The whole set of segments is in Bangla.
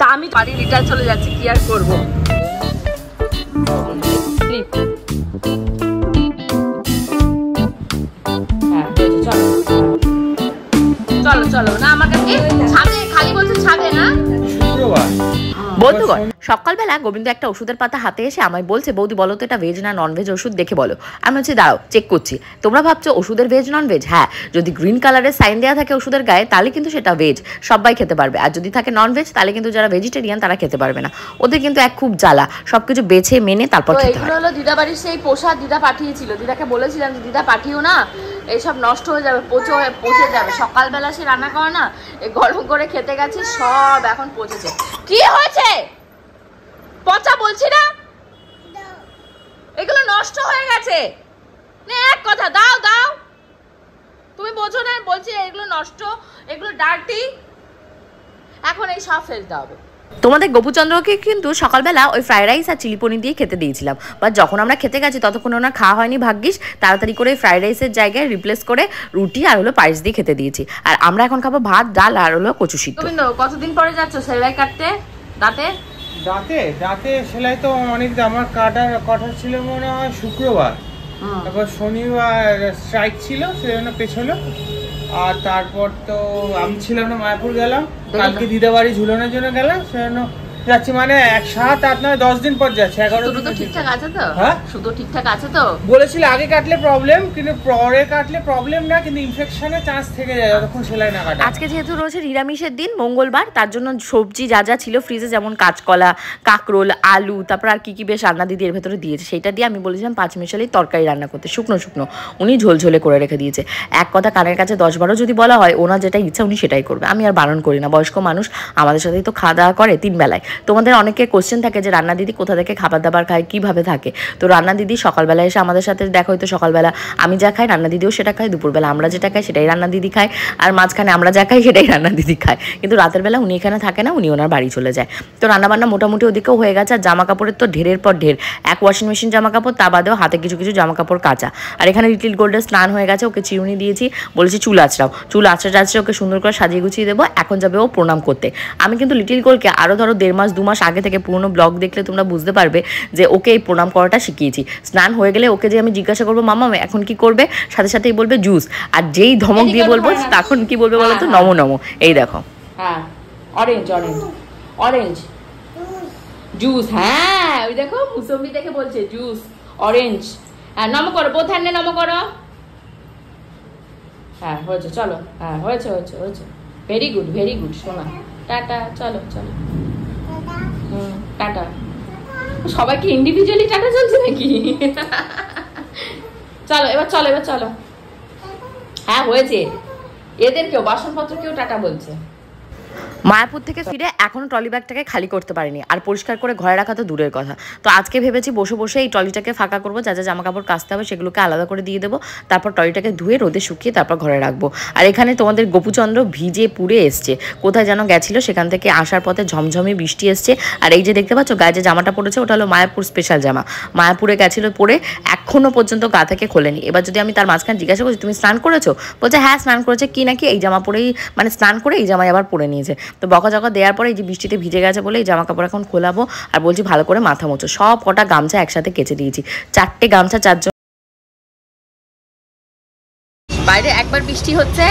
তা আমি বাড়ি রিটার্ন চলে যাচ্ছি, কি আর করবো। চলো চলো না, আমার কাছে ছাদে খালি বলছে, ছাদে না বন্ধুগণ। সকালবেলা গোবিন্দ একটা ওষুধের পাতা হাতে এসে আমায় বলছে, বৌদি বলো তো এটা ভেজ না নন ভেজ ওষুধ দেখে বলো। আমি হচ্ছে দাঁড়াও চেক করছি। তোমরা ভাবছো ওষুধের ভেজ নন ভেজ? হ্যাঁ, যদি গ্রিন কালারের সাইন দেওয়া থাকে ওষুধের গায়ে তাহলে কিন্তু সেটা ভেজ, সবাই খেতে পারবে। আর যদি থাকে নন ভেজ তাহলে কিন্তু যারা ভেজিটেরিয়ান তারা খেতে পারবে না। ওদের কিন্তু এক খুব জ্বালা, সবকিছু বেছে মেনে তারপর খেতে হয়। এগুলো হলো দিদা বাড়ির সেই পোষা, দিদা পাঠিয়েছিল। দিদাকে বলেছিলাম যে দিদা পাঠিও না, এইসব নষ্ট হয়ে যাবে, পচে যাবে। সকালবেলা সে রান্না করে না, এই গরম করে খেতে গেছি, সব এখন পচেছে। কি হয়েছে? পচা বলছি না, এগুলো নষ্ট হয়ে গেছে। এক কথা দাও দাও, তুমি বোঝো না, বলছি এগুলো নষ্ট, এগুলো ডার্টি, এখন এই সব ফেলতে হবে। তোমাদের গোপুচন্দ্রকে কিন্তু সকালবেলা ওই ফ্রাইড রাইস আর চিলি পনির দিয়ে খেতে দিয়েছিলাম, বাট যখন আমরা খেতে গেছি ততক্ষণ ওনার খাওয়া হয়নি। ভাগ্যিস তাড়াতাড়ি করে ফ্রাইড রাইসের জায়গায় রিপ্লেস করে রুটি আর হলো পায়েস দিয়ে খেতে দিয়েছি। আর আমরা এখন খাবো ভাত, ডাল আর হলো কচু সিদ্ধ। গোবিন্দ, কতদিন পরে যাচ্ছ সেলাই কাটতে? দাঁতে দাঁতে সেলাই তো অনেক, আমার কাটার ছিল মনে হয় শুক্রবার, তারপর শনিবার স্ট্রাইক ছিল, সেজন্য পেছলো। আর তারপর তো আমি ছিলাম না, মায়াপুর গেলাম, কালকে দিদা বাড়ি ঝুলানোর জন্য গেলাম, সেজন্য যাচ্ছি। মানে 7, 8, 9, 10 দিন পর যাচ্ছে। 11 দিন ঠিকঠাক আছে তো? হ্যাঁ, শুধু ঠিকঠাক আছে তো? বলেছিল আগে কাটলে প্রবলেম, কিন্তু পরে কাটলে প্রবলেম না, কিন্তু ইনফেকশনের চান্স থেকে যায় যতক্ষণ সেলাই না কাটে। আজকে যেহেতু রয়েছে নিরামিষের দিন, মঙ্গলবার, তার জন্য সবজি যা যা ছিল ফ্রিজে, যেমন কাঁচকলা, কাঁকরোল, আলু, তারপর আর কি কি বেশ রান্না দিদি এর ভেতরে দিয়েছে, সেটা দিয়ে আমি বলেছিলাম 5 মিশালি তরকারি রান্না করতে, শুকনো শুকনো। উনি ঝোলঝোলে করে রেখে দিয়েছে। এক কথা কানের কাছে 10-12 যদি বলা হয়, ওনার যেটা ইচ্ছা উনি সেটাই করবে, আমি আর বারণ করি না। বয়স্ক মানুষ, আমাদের সাথেই তো খাওয়া দাওয়া করে 3 বেলায়। তোমাদের অনেকের কোশ্চেন থাকে যে রান্না দিদি কোথা থেকে খাবার দাবার খায়, কিভাবে থাকে। তো রান্না দিদি সকালবেলা এসে আমাদের সাথে দেখা হয়তো, সকালবেলা আমি যা খাই রান্না দিদিও সেটা খায়, দুপুরবেলা আমরা যেটা খাই সেটাই রান্না দিদি খায়, আর মাঝখানে আমরা যা খাই সেটাই রান্না দিদি খায়। কিন্তু রাতের বেলা উনি এখানে থাকে না, উনি ওনার বাড়ি চলে যায়। তো রান্নাবান্না মোটামুটি ওদিকেও হয়ে গেছে। আর জামা কাপড়ের তো ঢেরের পর ঢের, এক ওয়াশিং মেশিন জামা কাপড়, তা বাদেও হাতে কিছু কিছু জামা কাপড় কাচা। আর এখানে লিটিল গোল্ডের স্নান হয়ে গেছে, ওকে চিরুনি দিয়েছি, বলেছি চুল আঁচড়াও। চুল আঁচড়ে ওকে সুন্দর করে সাজিয়ে গুছিয়ে দেবো। এখন যাবে ও প্রণাম করতে। আমি কিন্তু লিটিল গোল্ডকে আরও ধরো 1.5 মাস 2 মাস আগে থেকে পুরোনো ব্লগ দেখলে তোমরা বুঝতে পারবে যে ওকে এই প্রণাম করাটা শিখিয়েছি। স্নান হয়ে গেলে ওকে যে আমি জিজ্ঞাসা করবো মামা এখন কি করবে, সাথে সাথেই বলবে জুস। আর যেই ধমক দিয়ে বলবো তখন কি বলবে বলো তো, নমো নমো। এই দেখো, হ্যাঁ অরেঞ্জ অরেঞ্জ অরেঞ্জ জুস, হ্যাঁ ওই দেখো মুসম্বি দেখে বলছে জুস অরেঞ্জ। হ্যাঁ নমো করো, বোথ হ্যান্ডে নমো করো। হ্যাঁ হয়েছে, চলো, হ্যাঁ হয়েছে হয়েছে হয়েছে, ভেরি গুড সোনা, টাটা, চলো চলো, টাটা। সবাইকে ইন্ডিভিজুয়ালি টাটা চলছে নাকি? চলো এবার চলো, এবার চলো। হ্যাঁ হয়েছে, এদেরকেও বাসনপত্র কেউ টাটা বলছে। মায়াপুর থেকে ফিরে এখনো ট্রলি ব্যাগটাকে খালি করতে পারিনি, আর পরিষ্কার করে ঘরে রাখা তো দূরের কথা। তো আজকে ভেবেছি বসে বসে এই ট্রলিটাকে ফাঁকা করবো, যা যা জামা কাপড় কাচতে হবে সেগুলোকে আলাদা করে দিয়ে দেবো, তারপর ট্রলিটাকে ধুয়ে রোদে শুকিয়ে তারপর ঘরে রাখবো। আর এখানে তোমাদের গোপুচন্দ্র ভিজে পুড়ে এসছে, কোথায় যেন গেছিলো, সেখান থেকে আসার পথে ঝমঝমে বৃষ্টি এসছে। আর এই যে দেখতে পাচ্ছ গায়ে যে জামাটা পড়েছে ওটা হলো মায়াপুর স্পেশাল জামা, মায়াপুরে গেছিলো পরে, এখনো পর্যন্ত গা থেকে খোলেনি। এবার যদি আমি তার মাঝখানে জিজ্ঞাসা করছি তুমি স্নান করেছো, বলছে হ্যাঁ স্নান করেছে, কি নাকি এই জামা পরেই, মানে স্নান করে এই জামাই আবার পরে নিয়েছে। তো বকাঝকা দেওয়ার পরে এই যে বৃষ্টিতে ভিজে গেছে বলে এই জামা কাপড় এখন খোলাবো। আর বলছি ভালো করে মাথা মোছো। সব কটা গামছা একসাথে কেচে দিয়েছি, 4টে গামছা 4জন। বাইরে একবার বৃষ্টি হচ্ছে,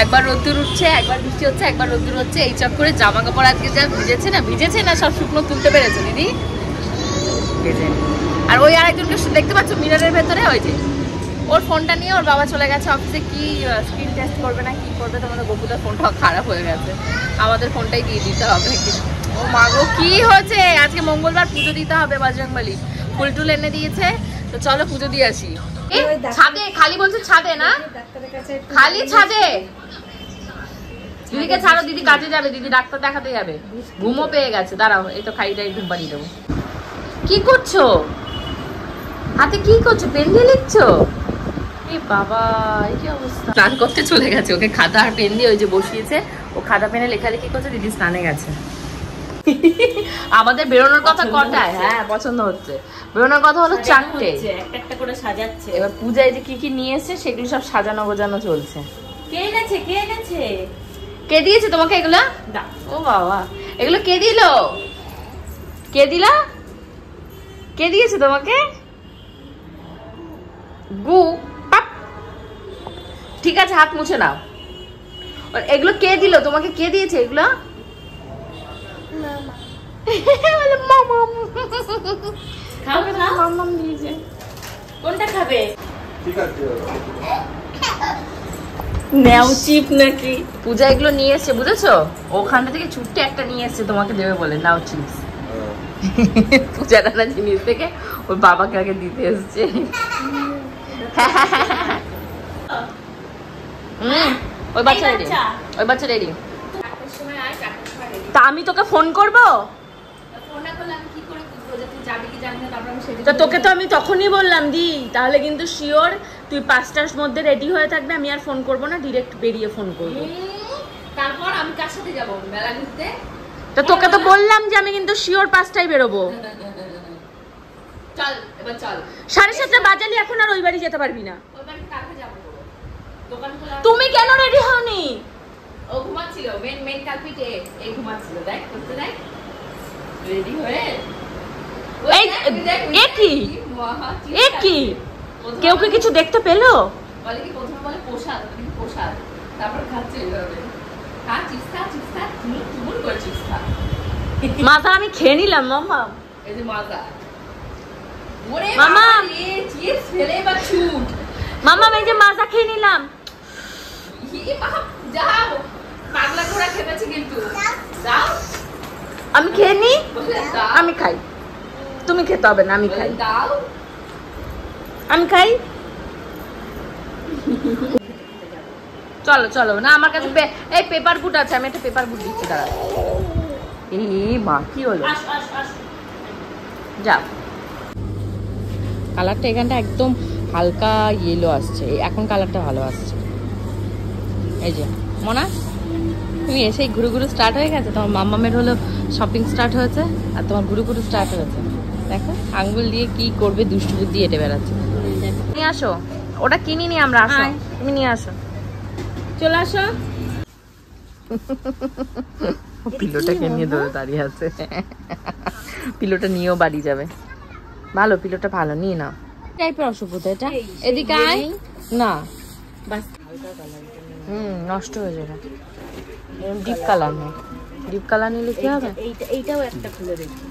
একবার রোদ্দুর উঠছে, একবার বৃষ্টি হচ্ছে, একবার রোদ্দুর হচ্ছে। এই চক্করে জামা কাপড় আজকে যা ভিজেছে না সব শুকনো তুলতে পেরেছো দিদি? আর ওই আরেকজনকে দেখতে পাচ্ছ মিররের ভেতরে, ওই যে ওর ফোনটা নিয়ে ওর বাবা চলে গেছে অফিসে, কি স্ক্রিন টেস্ট করবে না কি করবে। তোমাদের গোপুটার ফোনটা খারাপ হয়ে গেছে, আমাদের ফোনটাই দিয়ে দিতে হবে। ও মা গো কি হয়েছে, আজকে মঙ্গলবার পুজো দিতে হবে, বজরংবলী ফুল টুল এনে দিয়েছে। তো চলো পুজো দিয়ে আসি। ছাদে খালি বলছে, ছাদে না খালি ছাদে। দিদিকে ছাড়ো, দিদি কাজে যাবে, দিদি ডাক্তার দেখাতে যাবে, ঘুমও পেয়ে গেছে। দাঁড়াও এই তো খাইটাই ঘুম পাড়িয়ে দেবো। কি করছো হাতে, কি করছো, পেন দিয়ে লিখছো? বাবা এই কি অবস্থা। স্নান করতে চলে গেছে, ওকে খাতা আর পেন দিয়ে ওই যে বসিয়েছে, ও খাতা পেনে লেখালেখি করছে, দিদি স্নানে গেছে। আমাদের বেরোনোর কথা কটায়? হ্যাঁ পছন্দ হচ্ছে, বেরোনোর কথা হলো 4টে, একটা করে সাজাচ্ছে। এবার পূজায় যে কি কি নিয়ে এসছে সেগুলো সব সাজানো গোজানো চলছে। কে এনেছে কে দিয়েছে তোমাকে এগুলো? ও বাবা, এগুলো কে দিল? কে দিলা? কে দিয়েছে তোমাকে? গু পাপ। ঠিক আছে, হাত মুছে নাও। এগুলো কে দিল তোমাকে? কে দিয়েছে এগুলো? কোনটা খাবে? নেও চিপ নাকি? পূজা এগুলো নিয়ে এসছে, বুঝেছো? ওখানটা থেকে ছুট্টে একটা নিয়ে এসছে তোমাকে দেবে বলে, নাও চিপস। পূজা নানা জিনিস থেকে ওর বাবাকে আগে দিতে এসছে। ওই বাচ্চা রেডি, ওই বাচ্চা রেডি। তা আমি তোকে ফোন করবো? তো তোকে তো আমি তখনই বললাম দি, তাহলে কিন্তু শিওর তুই 5টার মধ্যে রেডি হয়ে থাকবে। আমি আর ফোন করবো না, ডিরেক্ট বেরিয়ে ফোন করবো। তারপর আমি কার সাথে যাবো মেলা ঘুরতে? তো তোকে তো বললাম যে আমি কিন্তু শিওর 5টায় বেরোবো। চল এবার চল। 7:30 বাজালি, এখন আর ওই বাড়ি যেতে পারবি না। ওই বাড়ি কালকে যাবো। দোকান খোলা। তুমি কেন রেডি হওনি? ও ঘুমাচ্ছিল, মেন কালপিটে এই ঘুমাচ্ছিল, দেখ করতে দেখ রেডি হয়ে। এই কি কেউ কি কিছু দেখতে পেলো? বলে কি প্রথমে বলে প্রসাদ, প্রসাদ, তারপর খাচ্ছে এইভাবে। খা চিপস খা, চিপস খা, চুমুর করে চিপস খা। মাথা আমি খেয়ে নিলাম মামা। এই যে মাজা। ওরে মামা, এই চিপস ফেলে বা ছুট। মামা আমি যে মাজা খেয়ে নিলাম। ই বাবা যাও, পাগলা ঘোড়া খেতেছে কিন্তু। দাও। আমি খেয়ে নি? আমি খাই। তুমি খেতে হবে না, আমি খাই। দাও। আমি খাই। চলো চলো না, আমার কাছে এই পেপার বুট আছে, আমি একটা পেপার বুট দিচ্ছি, দাঁড়া। এই মা কি হলো? যাও। কালারটা এখানটা একদম হালকা ইয়েলো আসছে, এখন কালারটা ভালো আসছে। এই যে মনা, তুমি এসেই ঘুরু ঘুরু স্টার্ট হয়ে গেছে। তোমার মাম্মামের হলো শপিং স্টার্ট হয়েছে, আর তোমার ঘুরু ঘুরু স্টার্ট হয়েছে। দেখো আঙ্গুল দিয়ে কি করবে, দুষ্টু বুদ্ধি হেঁটে বেড়াচ্ছে। নিয়ে আসো, ওটা কিনি নি আমরা। আসো তুমি নিয়ে আসো, চলে আসো। পিলোটাকে নিয়ে ধরে দাঁড়িয়ে আছে। পিলোটা নিয়েও বাড়ি যাবে। ভালো, পিলোটা ভালো, নিয়ে নাও। টাইপের অসুবিধা এটা, এদিকে আয় না। নষ্ট হয়ে যাবে। ডিপ কালার নেই, ডিপ কালার নিলে কি হবে? এইটাও একটা খুলে দেখি।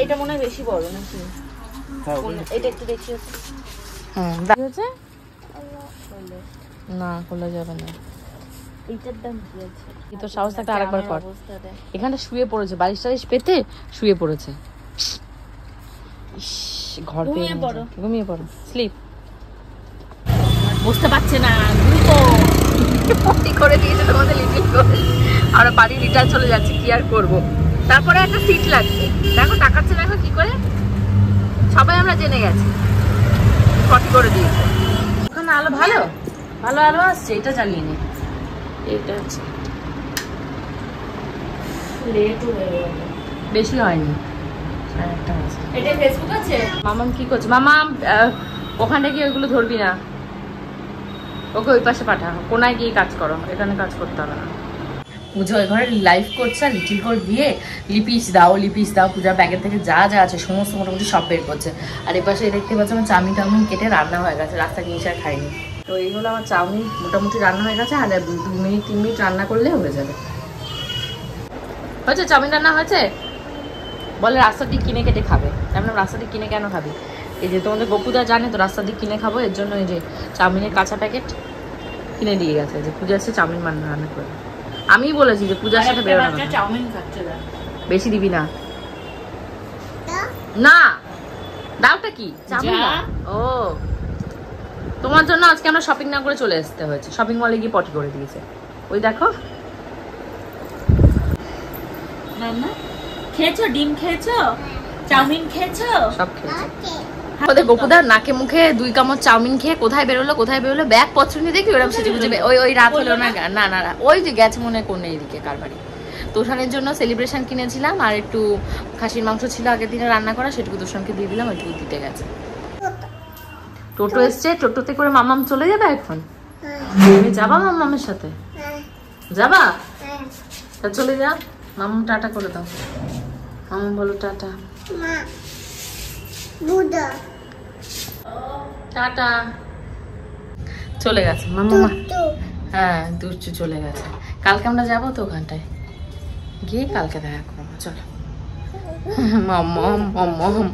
এটা মনে হয় বেশি বড় নাকি? এটা একটু দেখি। হ্যাঁ হচ্ছে না, খোলা যাবে না। এইটার দাম কি আছে? এই তো সাহস থাকতে আরেকবার কর। এখানটা শুয়ে পড়েছে, বালিশ টালিশ পেতে শুয়ে পড়েছে। ঘর পেয়ে ঘুমিয়ে পড়ো, স্লিপ। বুঝতে পারছে না করে দিয়েছে তোমাদের লিটিল করে। আমরা বাড়ি রিটার্ন চলে যাচ্ছি, কি আর করবো। তারপরে একটা সিট লাগবে, দেখো তাকাচ্ছে দেখো কি করে। সবাই আমরা জেনে গেছি, কপি করে দিয়েছে। ওখানে আলো ভালো ভালো আলো আসছে, এটা জ্বালিয়ে নি। এটা আছে, বেশি হয়নি। এটা ফেসবুক আছে। মামাম কি করছে? মামাম ওখানে গিয়ে ওইগুলো ধরবি না, ওকে ওই পাশে পাঠা, কোনায় গিয়ে কাজ করো, এখানে কাজ করতে হবে না। পুজো ওই ঘরে লাইভ করছে, আর লিটিল করে দিয়ে লিপিস দাও লিপিস দাও, পূজার ব্যাগের থেকে যা যা আছে সমস্ত মোটামুটি সব বের করছে। আর এই পাশে দেখতে পাচ্ছি আমার চাউমিন টাউমিন কেটে রান্না হয়ে গেছে, রাস্তা জিনিস আর খাইনি। তো এই হলো আমার চাউমিন মোটামুটি রান্না হয়ে গেছে, আর 2 মিনিট 3 মিনিট রান্না করলে হয়ে যাবে। হয়েছে চাউমিন রান্না হয়েছে। বলে রাস্তা দিয়ে কিনে কেটে খাবে। আমি রাস্তা দিয়ে কিনে কেন খাবি? এই যে তোমাদের গপুদা জানে তো রাস্তা দিয়ে কিনে খাবো, এর জন্য এই যে চাউমিনের কাঁচা প্যাকেট কিনে দিয়ে গেছে, যে পূজা এসে চাউমিন রান্না করবে। আমি বলেছি যে পূজার সাথে বেরোনো, চাউমিন খাচ্ছে না, বেশি দিবি না। না দাওটা কি ও তোমার জন্য আজকে আমরা শপিং না করে চলে আসতে হয়েছে, শপিং মলে গিয়ে পটি করে দিয়েছে। ওই দেখো খেয়েছো, ডিম খেয়েছো, চাউমিন খেয়েছো, সব খেয়েছো। ওদের গপুদার নাকে মুখে 2 কামড় চাউমিন খেয়ে কোথায় বেরোলো ব্যাগ পছন্দ নিয়ে দেখি ওরকম সেজে গুজে। ওই রাত হলো না, না ওই যে গেছে মনে হয় কোন এদিকে কার বাড়ি। তোষানের জন্য সেলিব্রেশন কিনেছিলাম, আর একটু খাসির মাংস ছিল আগের দিনে রান্না করা, সেটুকু তোষানকে দিয়ে দিলাম, ওইটুকু দিতে গেছে। টোটো এসছে, টোটোতে করে মামাম চলে যাবে এখন। তুমি যাবা মামামের সাথে? যাবা? তা চলে যা, মামু টাটা করে দাও। মামু বলো টাটা। টাটা। চলে গেছে মামু। হ্যাঁ দুষ্টু চলে গেছে। কালকে আমরা যাবো তো ওখানটায়, গিয়ে কালকে দেখা করবো। চলো মাম্মাম।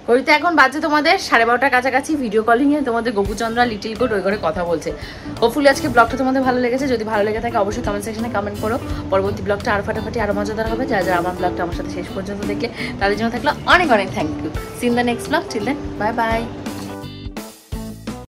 ঘড়িতে এখন বাজে তোমাদের 12:30 কাছাকাছি। ভিডিও কলিং এ তোমাদের গোপুচন্দ্রা লিটিল গুড ওই ঘরে কথা বলছে। হোপফুলি আজকে ব্লগটা তোমাদের ভালো লেগেছে। যদি ভালো লেগে থাকে অবশ্যই কমেন্ট সেকশনে কমেন্ট করো। পরবর্তী ব্লগটা আরো ফাটাফাটি আরো মজাদার হবে। যারা যারা আমার ব্লগটা আমার সাথে শেষ পর্যন্ত দেখলে তাদের জন্য থাকলো অনেক অনেক thank you. See in the next blog. Till then bye by.